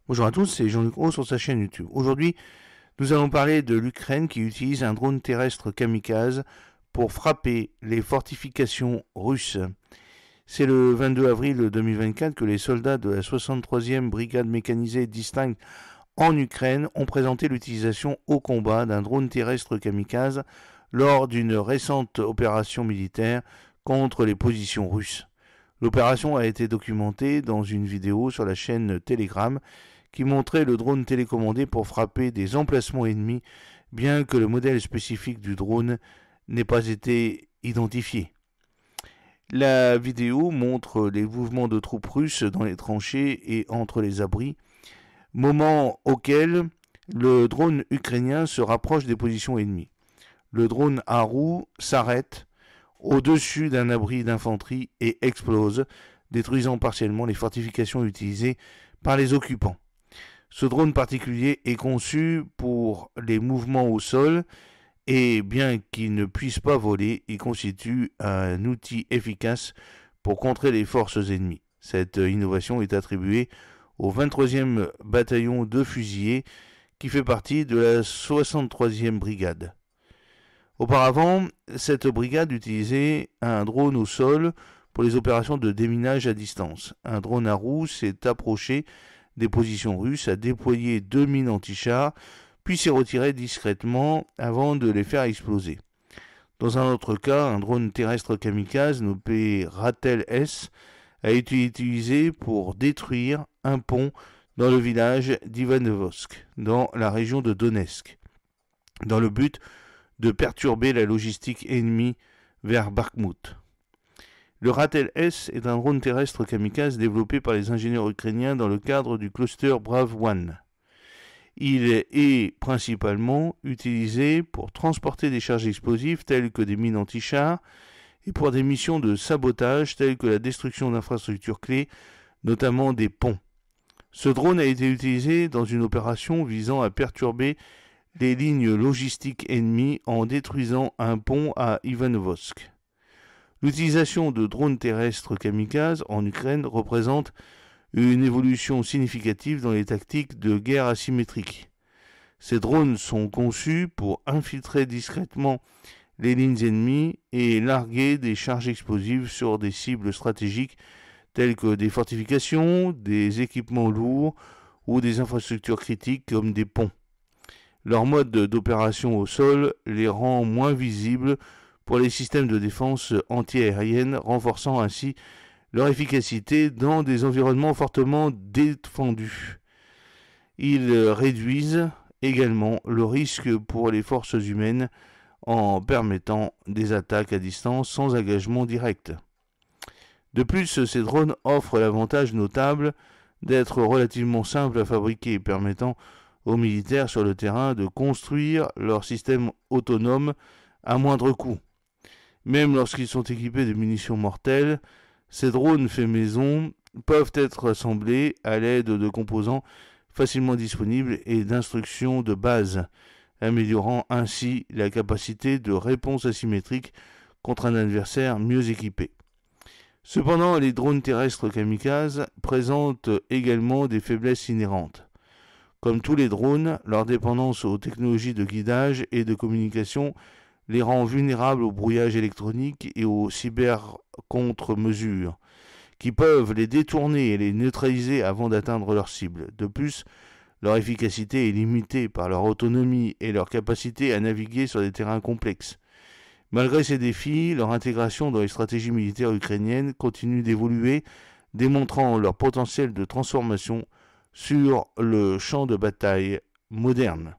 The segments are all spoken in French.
Bonjour à tous, c'est Jean-Luc Haut sur sa chaîne YouTube. Aujourd'hui, nous allons parler de l'Ukraine qui utilise un drone terrestre kamikaze pour frapper les fortifications russes. C'est le 22 avril 2024 que les soldats de la 63e brigade mécanisée distincte en Ukraine ont présenté l'utilisation au combat d'un drone terrestre kamikaze lors d'une récente opération militaire contre les positions russes. L'opération a été documentée dans une vidéo sur la chaîne Telegram qui montrait le drone télécommandé pour frapper des emplacements ennemis, bien que le modèle spécifique du drone n'ait pas été identifié. La vidéo montre les mouvements de troupes russes dans les tranchées et entre les abris, moment auquel le drone ukrainien se rapproche des positions ennemies. Le drone à roues s'arrête au-dessus d'un abri d'infanterie et explose, détruisant partiellement les fortifications utilisées par les occupants. Ce drone particulier est conçu pour les mouvements au sol et bien qu'il ne puisse pas voler, il constitue un outil efficace pour contrer les forces ennemies. Cette innovation est attribuée au 23e bataillon de fusiliers qui fait partie de la 63e brigade. Auparavant, cette brigade utilisait un drone au sol pour les opérations de déminage à distance. Un drone à roues s'est approché des positions russes, a déployé 2 mines anti-chars, puis s'est retiré discrètement avant de les faire exploser. Dans un autre cas, un drone terrestre kamikaze nommé Ratel S a été utilisé pour détruire un pont dans le village d'Ivanovsk, dans la région de Donetsk, dans le but de perturber la logistique ennemie vers Bakhmut. Le Ratel S est un drone terrestre kamikaze développé par les ingénieurs ukrainiens dans le cadre du cluster Brav One. Il est principalement utilisé pour transporter des charges explosives telles que des mines anti-chars et pour des missions de sabotage telles que la destruction d'infrastructures clés, notamment des ponts. Ce drone a été utilisé dans une opération visant à perturber les lignes logistiques ennemies en détruisant un pont à Ivanovsk. L'utilisation de drones terrestres kamikazes en Ukraine représente une évolution significative dans les tactiques de guerre asymétrique. Ces drones sont conçus pour infiltrer discrètement les lignes ennemies et larguer des charges explosives sur des cibles stratégiques telles que des fortifications, des équipements lourds ou des infrastructures critiques comme des ponts. Leur mode d'opération au sol les rend moins visibles pour les systèmes de défense antiaérienne, renforçant ainsi leur efficacité dans des environnements fortement défendus. Ils réduisent également le risque pour les forces humaines en permettant des attaques à distance sans engagement direct. De plus, ces drones offrent l'avantage notable d'être relativement simples à fabriquer, permettant aux militaires sur le terrain de construire leur système autonome à moindre coût. Même lorsqu'ils sont équipés de munitions mortelles, ces drones faits maison peuvent être assemblés à l'aide de composants facilement disponibles et d'instructions de base, améliorant ainsi la capacité de réponse asymétrique contre un adversaire mieux équipé. Cependant, les drones terrestres kamikazes présentent également des faiblesses inhérentes. Comme tous les drones, leur dépendance aux technologies de guidage et de communication les rend vulnérables au brouillage électronique et aux cyber-contre-mesures, qui peuvent les détourner et les neutraliser avant d'atteindre leur cible. De plus, leur efficacité est limitée par leur autonomie et leur capacité à naviguer sur des terrains complexes. Malgré ces défis, leur intégration dans les stratégies militaires ukrainiennes continue d'évoluer, démontrant leur potentiel de transformation sur le champ de bataille moderne.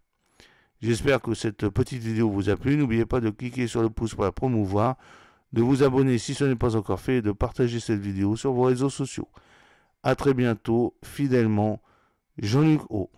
J'espère que cette petite vidéo vous a plu. N'oubliez pas de cliquer sur le pouce pour la promouvoir, de vous abonner si ce n'est pas encore fait et de partager cette vidéo sur vos réseaux sociaux. A très bientôt, fidèlement, Jean-Luc Haut.